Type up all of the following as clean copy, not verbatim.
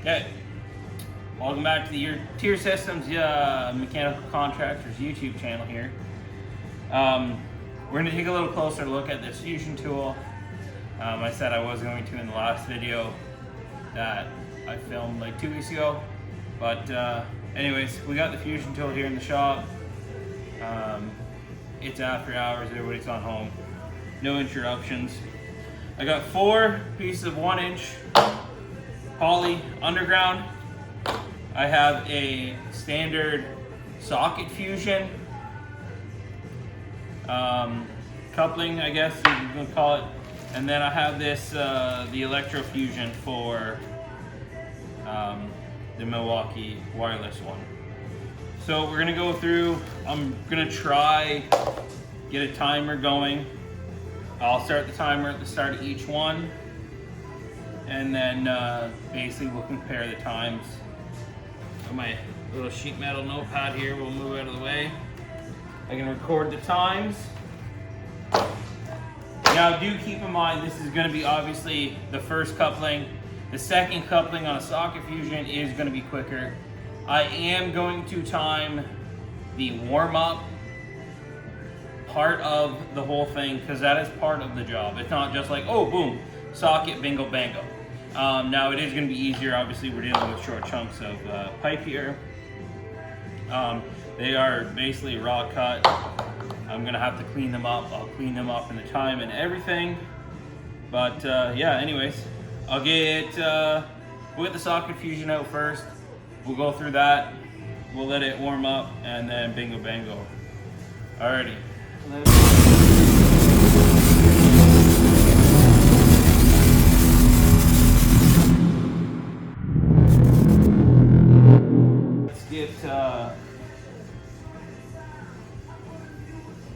Okay, welcome back to the Tier Systems Mechanical Contractors YouTube channel here. We're going to take a little closer look at this fusion tool. I said I was going to in the last video that I filmed like 2 weeks ago, but anyways, we got the fusion tool here in the shop. It's after hours, everybody's on home, no interruptions. I got 4 pieces of 1-inch poly underground. I have a standard socket fusion coupling, I guess you can call it, and then I have this the electro fusion for the Milwaukee wireless one. So we're gonna go through. I'm gonna try get a timer going. I'll start the timer at the start of each one, and then basically we'll compare the times. Got my little sheet metal notepad here, we'll move out of the way. I can record the times. Now do keep in mind, this is going to be obviously the first coupling. The second coupling on a socket fusion is going to be quicker. I am going to time the warm-up part of the whole thing, because that is part of the job. It's not just like, oh, boom, socket, bingo, bango. Now it is going to be easier. Obviously, we're dealing with short chunks of pipe here. They are basically raw cut. I'm going to have to clean them up. I'll clean them up in the time and everything. But yeah, anyways, I'll get we'll get the socket fusion out first. We'll go through that. We'll let it warm up, and then bingo, bango. Alrighty.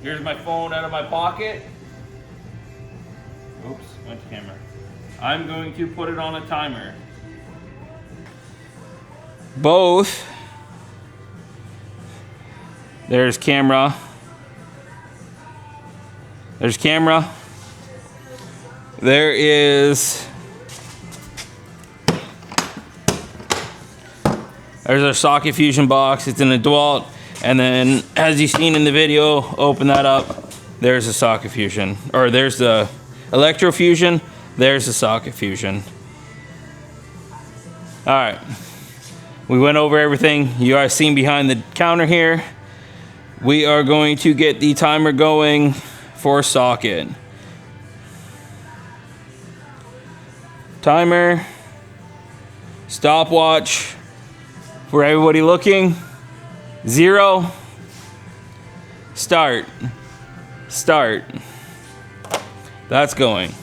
Here's my phone out of my pocket. Oops, went to camera. I'm going to put it on a timer. Both. There's camera. There's camera. There is. There's our socket fusion box. It's in a DeWalt. And then, as you've seen in the video, open that up. There's a socket fusion. Or there's the electro fusion. There's the socket fusion. Alright. We went over everything. You guys seen behind the counter here. We are going to get the timer going for socket. Timer. Stopwatch. For everybody looking. 0. Start. Start. That's going.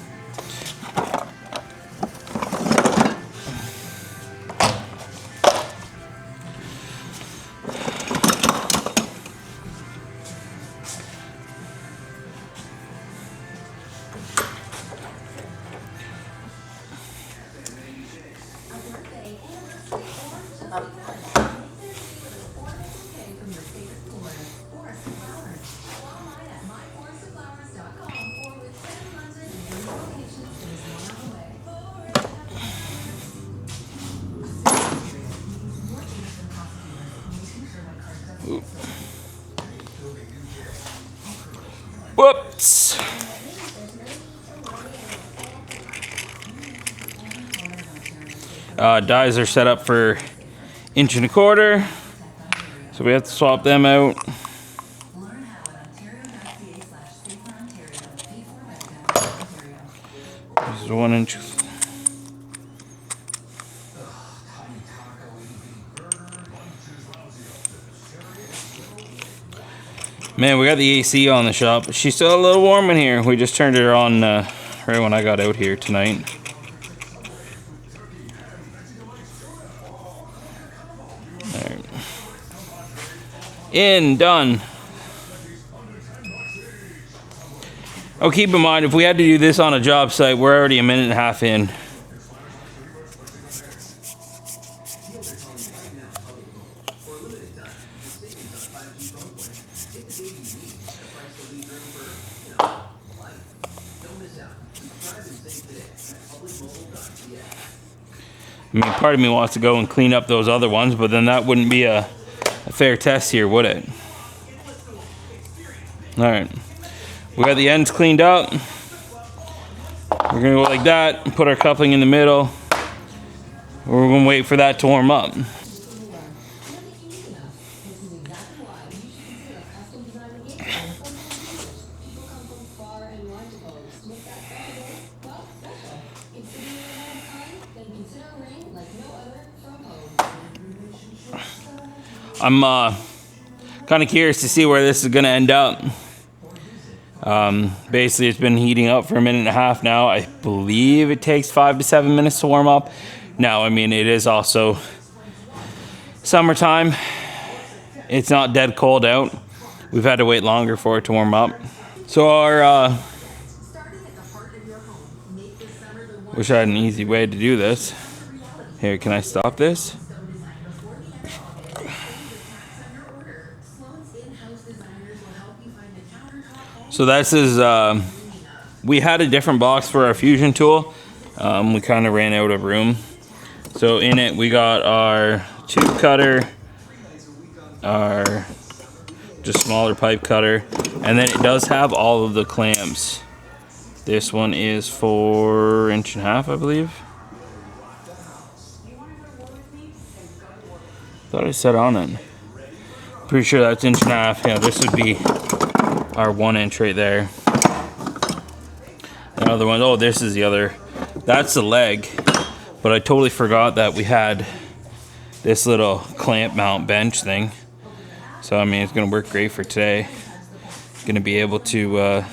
Whoops. Dies are set up for 1.25 inch, so we have to swap them out. This is 1 inch. Man, we got the AC on the shop, but she's still a little warm in here. We just turned her on right when I got out here tonight. Right. In, done. Oh, keep in mind, if we had to do this on a job site, we're already a minute and a half in. I mean, part of me wants to go and clean up those other ones, but then that wouldn't be a fair test here, would it? All right, we got the ends cleaned up. We're gonna go like that and put our coupling in the middle. We're gonna wait for that to warm up. I'm kind of curious to see where this is gonna end up. Basically, it's been heating up for a minute and a half now. I believe it takes 5 to 7 minutes to warm up. Now, I mean, it is also summertime. It's not dead cold out. We've had to wait longer for it to warm up. So our, wish I had an easy way to do this. Here, can I stop this? So this is, we had a different box for our fusion tool. We kind of ran out of room. So in it, we got our tube cutter, our just smaller pipe cutter, and then it does have all of the clamps. This one is 4.5 inches, I believe. Thought I said on it. Pretty sure that's 1.5 inches. Yeah, this would be our 1 inch right there. Another one, oh, this is the other. That's the leg, but I totally forgot that we had this little clamp mount bench thing. So, I mean, it's gonna work great for today. Gonna be able to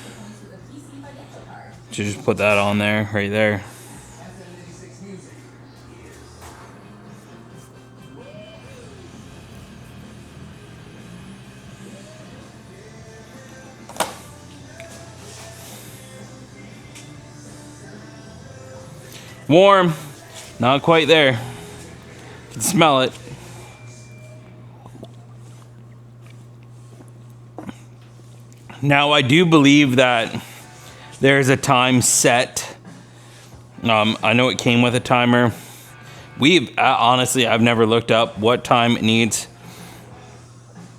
just put that on there, right there. Warm, not quite there. You can smell it. Now I do believe that there's a time set. I know it came with a timer. Honestly, I've never looked up what time it needs.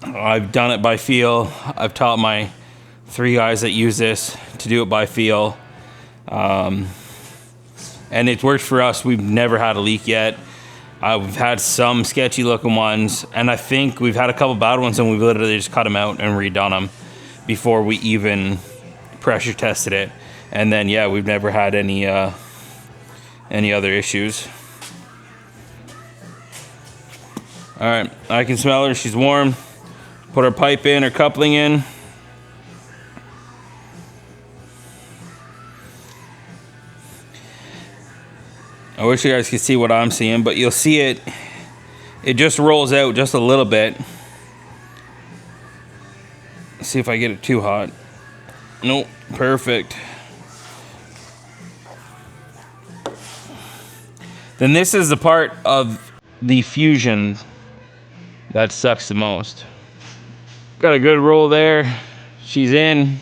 I've done it by feel. I've taught my 3 guys that use this to do it by feel. And it's worked for us. We've never had a leak yet. We've had some sketchy looking ones, and I think we've had a couple bad ones, and we've literally just cut them out and redone them before we even pressure tested it. And then, yeah, we've never had any other issues. All right, I can smell her. She's warm. Put our pipe in, our coupling in. I wish you guys could see what I'm seeing, but you'll see it. It just rolls out just a little bit. Let's see if I get it too hot. Nope, perfect. Then this is the part of the fusion that sucks the most. Got a good roll there. She's in.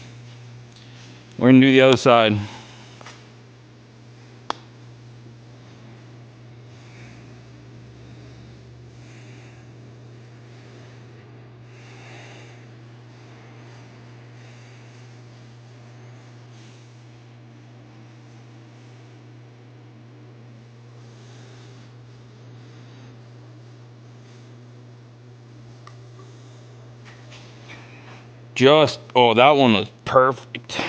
We're gonna do the other side. Oh, that one was perfect.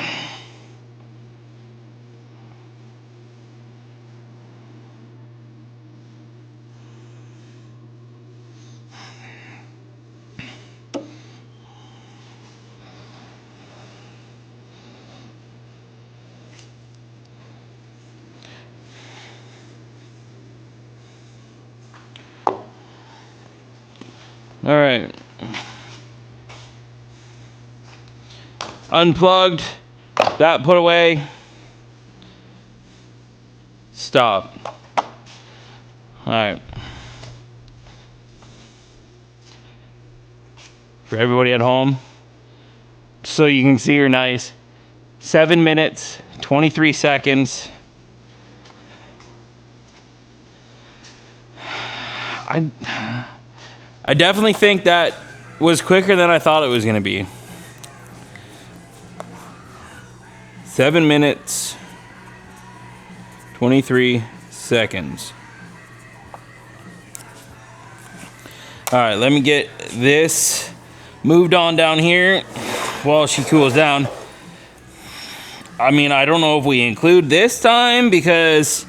All right. Unplugged. That put away. Stop. All right. For everybody at home, so you can see her nice. 7 minutes, 23 seconds. I definitely think that was quicker than I thought it was going to be. 7 minutes, 23 seconds. All right, let me get this moved on down here while she cools down. I mean, I don't know if we include this time because,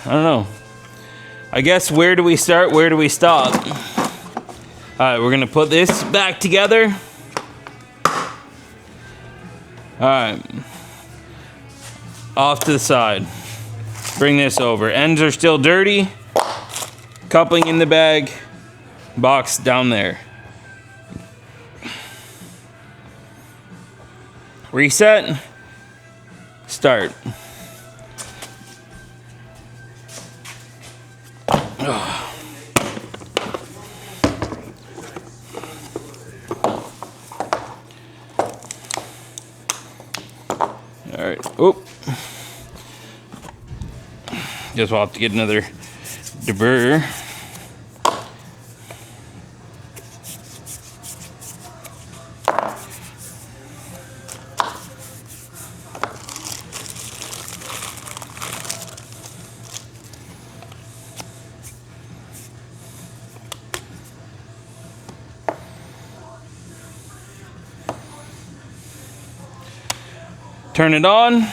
I don't know. I guess where do we start, where do we stop? All right, we're gonna put this back together. All right, off to the side. Bring this over. Ends are still dirty. Coupling in the bag. Box down there. Reset. Start. All right. Oh. Guess we'll have to get another deburr. Turn it on.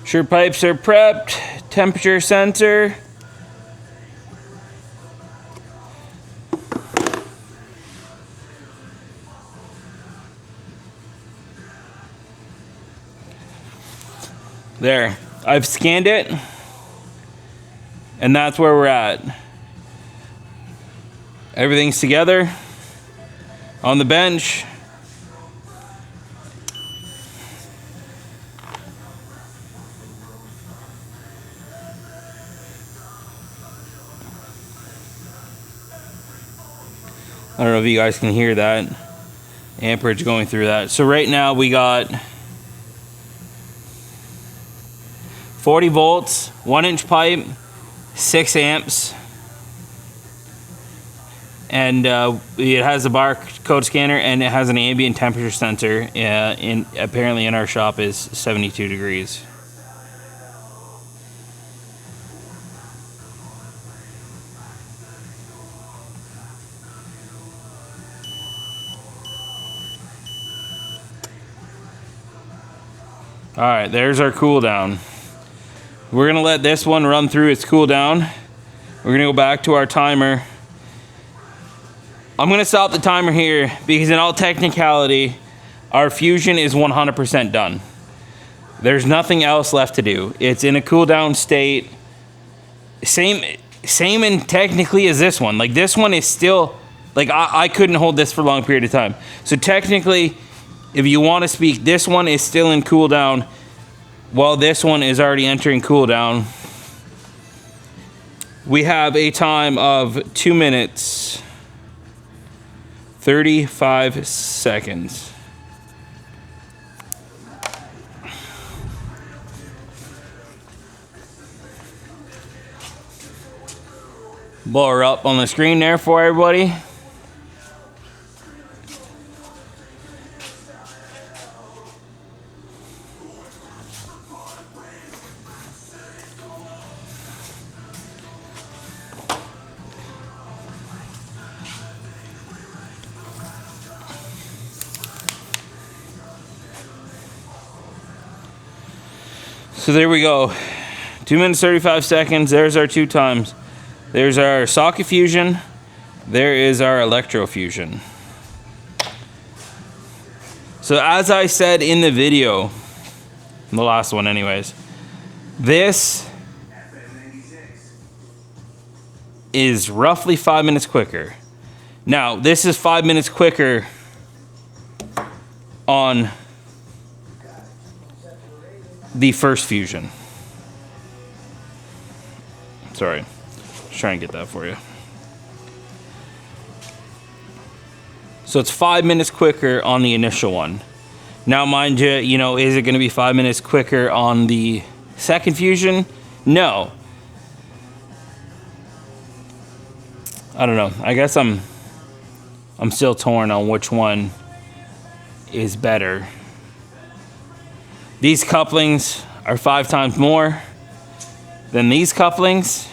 Sure, pipes are prepped. Temperature sensor. There. I've scanned it. And that's where we're at. Everything's together. On the bench. I don't know if you guys can hear that amperage going through that. So right now we got 40 volts, 1-inch pipe, 6 amps, and it has a barcode scanner and it has an ambient temperature sensor. Apparently in our shop is 72 degrees. All right, there's our cool down. We're gonna let this one run through its cool down. We're gonna go back to our timer. I'm gonna stop the timer here because in all technicality, our fusion is 100% done. There's nothing else left to do. It's in a cool down state. Same in technically as this one. Like this one is still, like I couldn't hold this for a long period of time. So technically, if you want to speak, this one is still in cool down while this one is already entering cool down. We have a time of 2 minutes, 35 seconds. Blow her up on the screen there for everybody. So there we go. 2 minutes, 35 seconds. There's our 2 times. There's our socket fusion. There is our electrofusion. So as I said in the video, the last one anyways, this is roughly 5 minutes quicker. Now, this is 5 minutes quicker on the first fusion. Sorry, just trying to get that for you. So it's 5 minutes quicker on the initial one. Now, mind you, is it going to be 5 minutes quicker on the second fusion? No. I don't know. I guess I'm still torn on which one is better. These couplings are 5 times more than these couplings.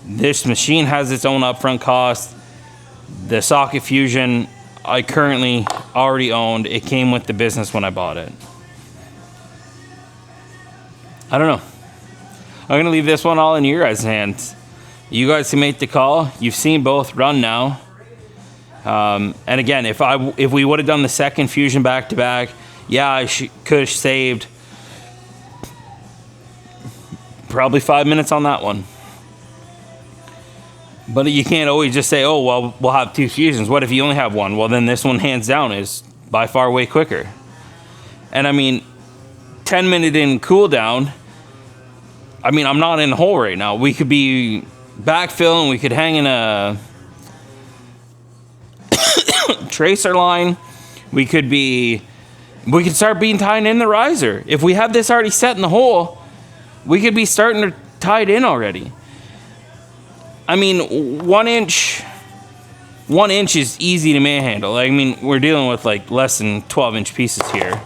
This machine has its own upfront cost. The socket fusion I currently already owned. It came with the business when I bought it. I don't know. I'm going to leave this one all in your guys' hands. You guys can make the call. You've seen both run now. And again, if we would have done the second fusion back to back, yeah, I could have saved probably 5 minutes on that one. But you can't always just say, oh, well, we'll have 2 fusions. What if you only have one? Well, then this one, hands down, is by far way quicker. And I mean, 10-minute in cooldown, I mean, I'm not in a hole right now. We could be backfilling. We could hang in a tracer line. We could start being tied in the riser. If we have this already set in the hole, we could be starting to tie it in already. I mean, 1 inch is easy to manhandle. I mean, we're dealing with like less than 12-inch pieces here.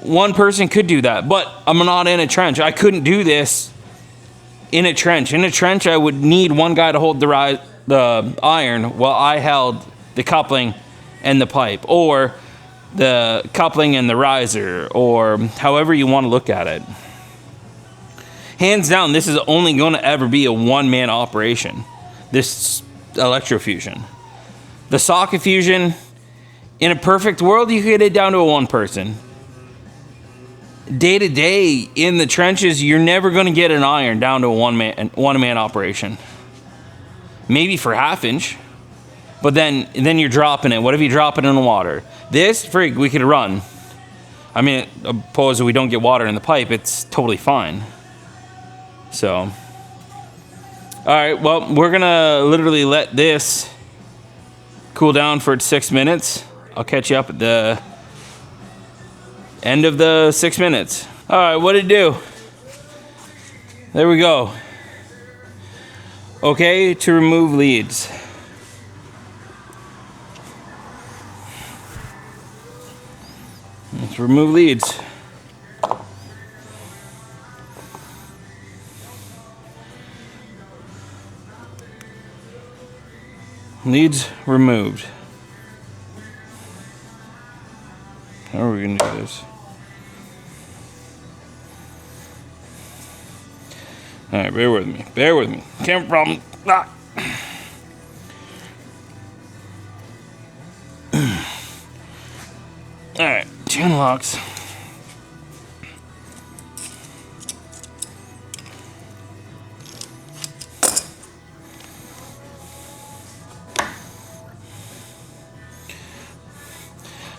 One person could do that, but I'm not in a trench. I couldn't do this in a trench. In a trench, I would need one guy to hold the iron while I held the coupling and the pipe, or the coupling and the riser, or however you want to look at it. Hands down, this is only going to ever be a one-man operation, this electrofusion. The socket fusion, in a perfect world, you could get it down to a one person. Day to day in the trenches, you're never going to get an iron down to a one-man operation. Maybe for half inch, but then you're dropping it. What if you drop it in the water? This, frig, we could run. I mean, suppose we don't get water in the pipe, it's totally fine. So, all right, well, we're gonna literally let this cool down for 6 minutes. I'll catch you up at the end of the 6 minutes. All right, what'd it do? There we go. Okay, to remove leads. Let's remove leads. Leads removed. How are we going to do this? Alright, bear with me. Bear with me. Camera problem. Ah. Alright, chain locks.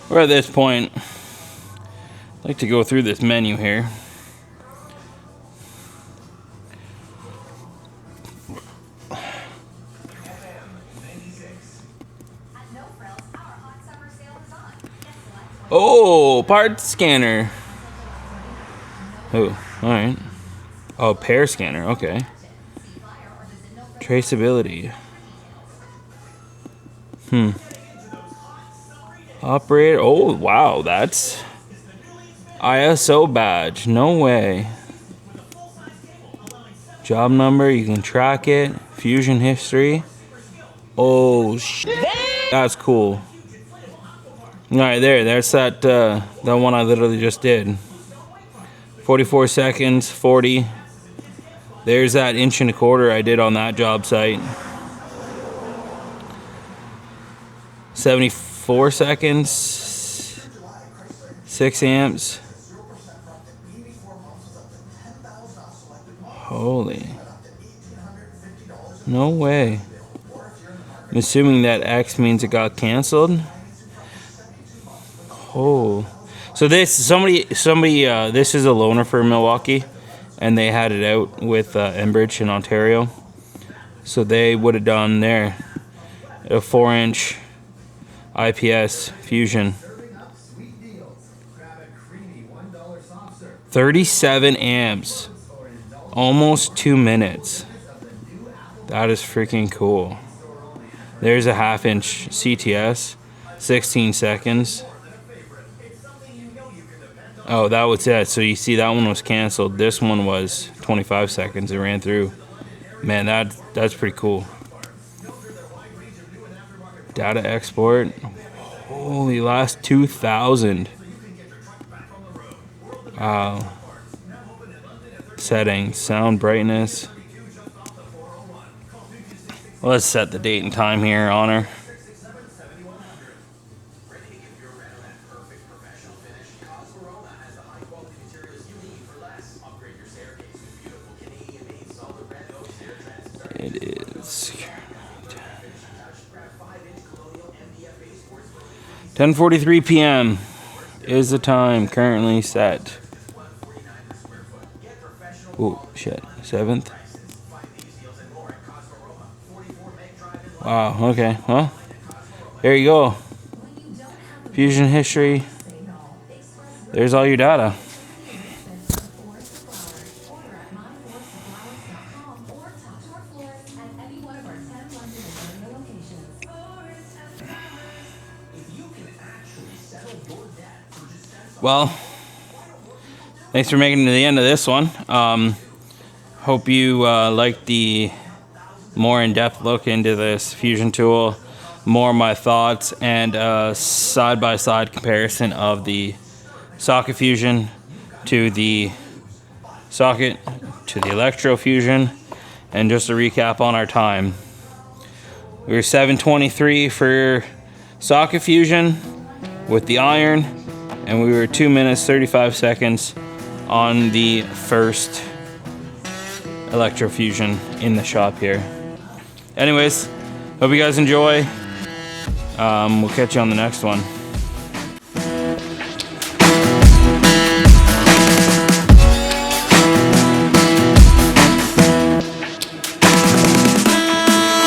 We're at this point. I'd like to go through this menu here. Oh, part scanner. Oh, alright. Oh, pair scanner, okay. Traceability. Operator. Oh, wow, that's ISO badge. No way. Job number, you can track it. Fusion history. Oh, shit. That's cool. Alright, there's that one I literally just did. 44 seconds, 40. There's that 1.25 inches I did on that job site. 74 seconds, 6 amps. Holy. No way. I'm assuming that X means it got canceled. Oh. So this this is a loaner for Milwaukee, and they had it out with Enbridge in Ontario. So they would have done there a 4-inch IPS fusion. 37 amps. Almost 2 minutes. That is freaking cool. There's a 1/2-inch CTS. 16 seconds. Oh, that was it. So you see that one was canceled. This one was 25 seconds. It ran through. Man, that's pretty cool. Data export. Holy, last 2,000. Wow. Settings, sound brightness. Let's set the date and time here, Honor. It is 10:43 p.m. is the time currently set. Oh shit, 7th. Wow, okay, well, there you go. Fusion history. There's all your data. Well, thanks for making it to the end of this one. Hope you liked the more in-depth look into this fusion tool, more of my thoughts, and side-by-side comparison of the socket fusion to the socket to the electro fusion, and just a recap on our time. We were 7:23 for socket fusion with the iron, and we were 2 minutes 35 seconds on the first electrofusion in the shop here. Anyways, hope you guys enjoy. We'll catch you on the next one.